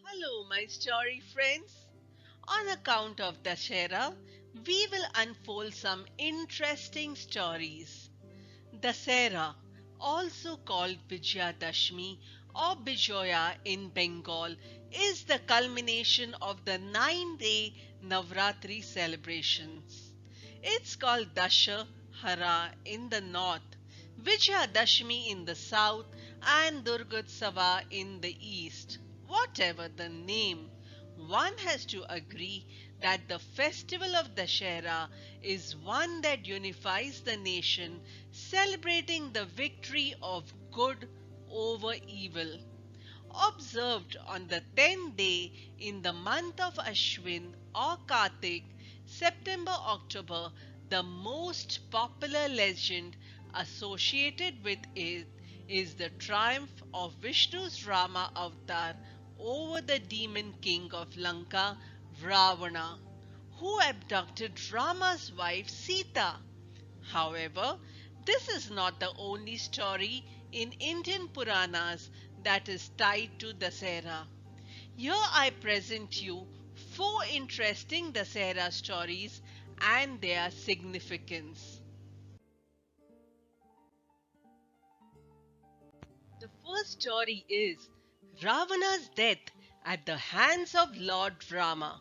Hello, my story friends. On account of Dussehra, we will unfold some interesting stories. Dussehra, also called Vijayadashmi or Bijoya in Bengal, is the culmination of the 9-day Navaratri celebrations. It's called Dussehra in the north, Vijayadashmi in the south, and Durga in the east. Whatever the name, one has to agree that the festival of Dussehra is one that unifies the nation, celebrating the victory of good over evil. Observed on the 10th day in the month of Ashwin or Kartik, September-October, the most popular legend associated with it is the triumph of Vishnu's Rama avatar over the demon king of Lanka, Ravana, who abducted Rama's wife Sita. However, this is not the only story in Indian Puranas that is tied to Dussehra. Here I present you four interesting Dussehra stories and their significance. The first story is Ravana's death at the hands of Lord Rama.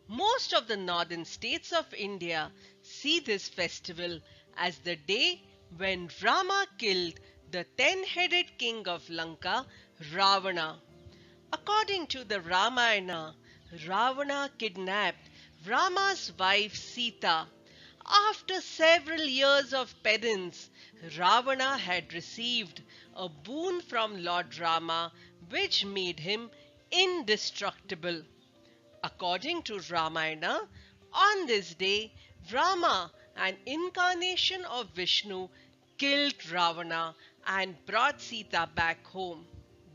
Most of the northern states of India see this festival as the day when Rama killed the 10-headed king of Lanka, Ravana. According to the Ramayana, Ravana kidnapped Rama's wife Sita. After several years of penance, Ravana had received a boon from Lord Rama which made him indestructible. According to Ramayana, on this day, Rama, an incarnation of Vishnu, killed Ravana and brought Sita back home.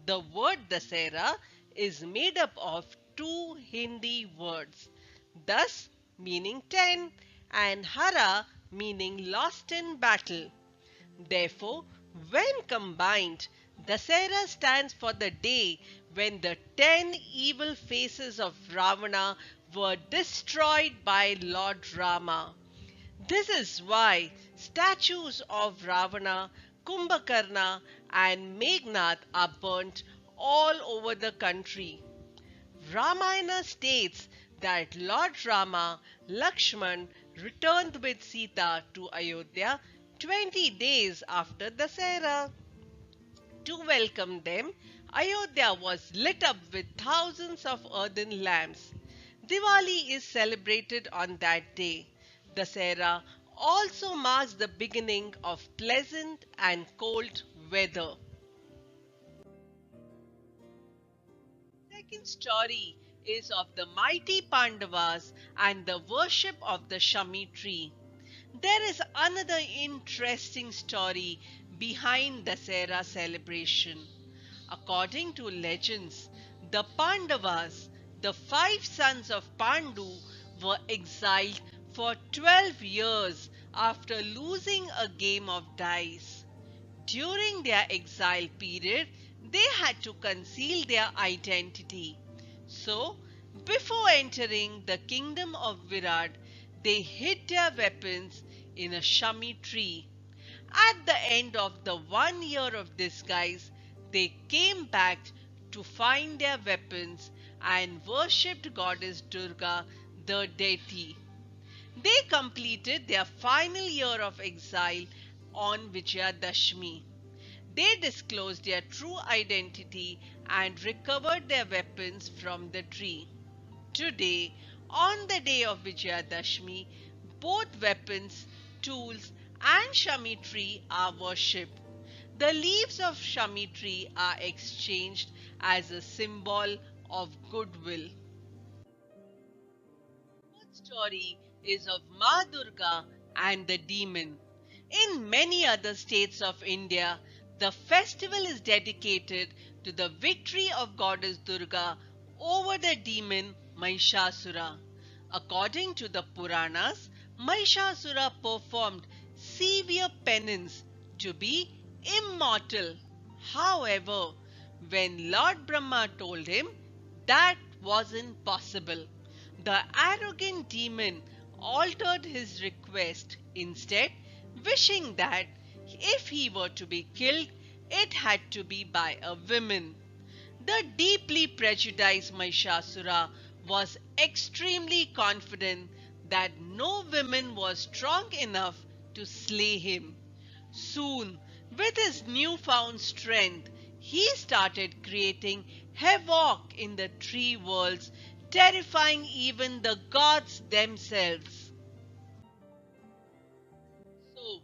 The word Dussehra is made up of two Hindi words, Das meaning 10 and Hara meaning lost in battle. Therefore, when combined, Dussehra stands for the day when the 10 evil faces of Ravana were destroyed by Lord Rama. This is why statues of Ravana, Kumbhakarna, and Meghnad are burnt all over the country. Ramayana states that Lord Rama, Lakshman returned with Sita to Ayodhya 20 days after Dussehra. To welcome them, Ayodhya was lit up with thousands of earthen lamps. Diwali is celebrated on that day. Dussehra also marks the beginning of pleasant and cold weather. Second story is of the mighty Pandavas and the worship of the Shami tree. There is another interesting story behind Dussehra celebration. According to legends, the Pandavas, the five sons of Pandu, were exiled for 12 years after losing a game of dice. During their exile period, they had to conceal their identity. So, before entering the kingdom of Virat, they hid their weapons in a Shami tree. At the end of the 1 year of disguise, they came back to find their weapons and worshipped goddess Durga, the deity. They completed their final year of exile on Vijayadashmi. They disclosed their true identity and recovered their weapons from the tree. Today, on the day of Vijayadashmi, both weapons, tools, and Shami tree are worshipped. The leaves of Shami tree are exchanged as a symbol of goodwill. The third story is of Ma Durga and the demon. In many other states of India, the festival is dedicated to the victory of goddess Durga over the demon Mahishasura. According to the Puranas, Mahishasura performed severe penance to be immortal. However, when Lord Brahma told him That wasn't possible. The arrogant demon altered his request, instead, wishing that if he were to be killed, it had to be by a woman. The deeply prejudiced Mahishasura was extremely confident that no woman was strong enough to slay him. Soon, with his newfound strength, he started creating havoc in the three worlds, terrifying even the gods themselves. So,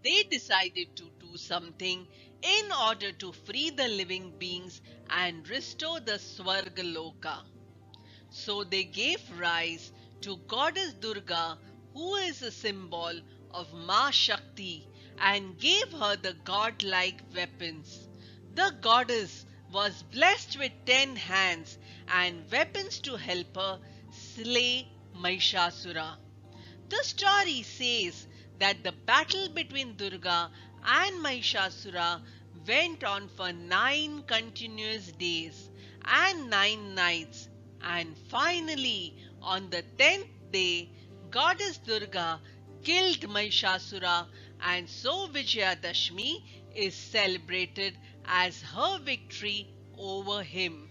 they decided to do something in order to free the living beings and restore the Swargaloka. So they gave rise to goddess Durga, who is a symbol of Ma Shakti, and gave her the godlike weapons. The goddess was blessed with 10 hands and weapons to help her slay Mahishasura. The story says that the battle between Durga and Mahishasura went on for 9 continuous days and 9 nights, and finally, on the 10th day, Goddess Durga killed Mahishasura, and so Vijayadashmi is celebrated as her victory over him.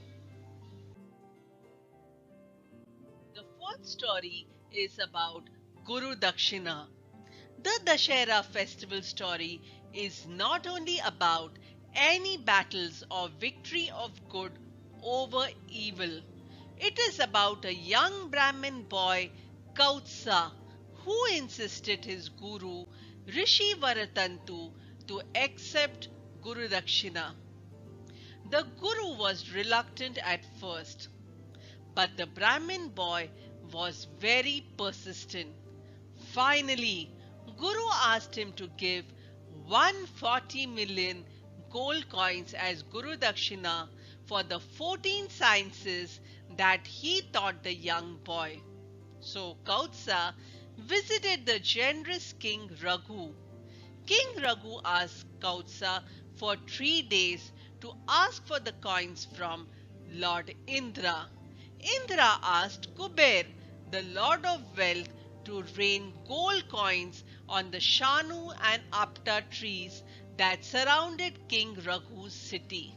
The fourth story is about Guru Dakshina. The Dussehra festival story is not only about any battles or victory of good over evil. It is about a young Brahmin boy, Kautsa, who insisted his guru, Rishi Varatantu, to accept Guru Dakshina. The guru was reluctant at first, but the Brahmin boy was very persistent. Finally, Guru asked him to give 140 million gold coins as Guru Dakshina for the 14 sciences that he taught the young boy. So Kautsa visited the generous King Raghu. King Raghu asked Kautsa for 3 days to ask for the coins from Lord Indra. Indra asked Kuber, the Lord of Wealth, to rain gold coins on the Shanu and Apta trees that surrounded King Raghu's city.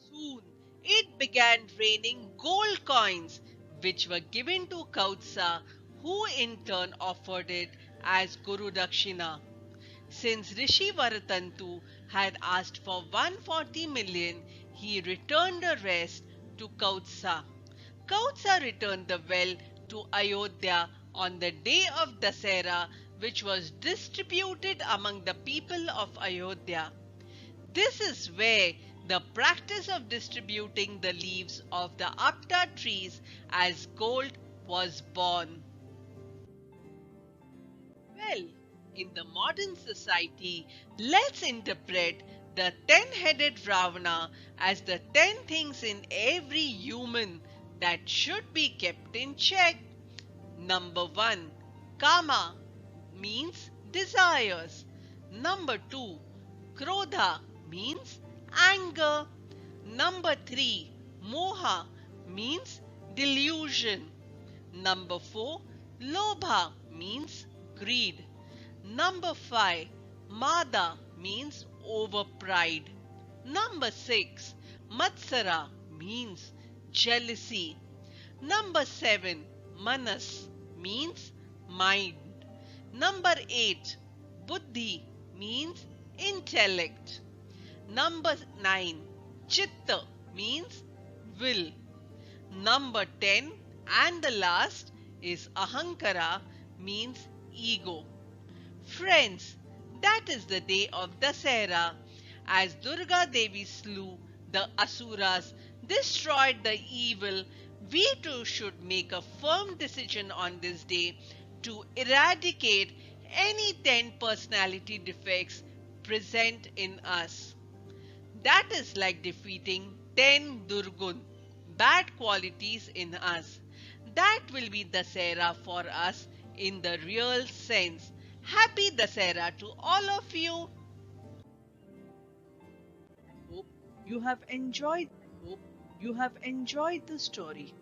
Soon it began raining gold coins, which were given to Kautsa, who in turn offered it as Guru Dakshina. Since Rishi Varatantu had asked for 140 million, he returned the rest to Kautsa. Kautsa returned the well to Ayodhya on the day of Dussehra, which was distributed among the people of Ayodhya. This is where the practice of distributing the leaves of the apta trees as gold was born. Well, in the modern society, let's interpret the 10-headed Ravana as the 10 things in every human that should be kept in check. Number 1. Kama means desires. Number 2. Krodha means anger. Number 3. Moha means delusion. Number 4. Lobha means greed. Number 5. Mada means overpride. Number 6. Matsara means jealousy. Number 7. Manas means mind. Number 8. Buddhi means intellect. Number 9. Chitta means will. Number 10 and the last is Ahankara means ego. Friends, that is the day of Dussehra. As Durga Devi slew the Asuras, destroyed the evil, we too should make a firm decision on this day to eradicate any 10 personality defects present in us. That is like defeating 10 Durgun, bad qualities in us. That will be Dussehra for us in the real sense. Happy Dussehra to all of you. hope you have enjoyed hope you have enjoyed the story.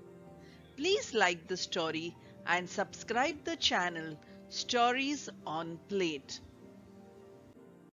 Please like the story and subscribe the channel Stories on Plate.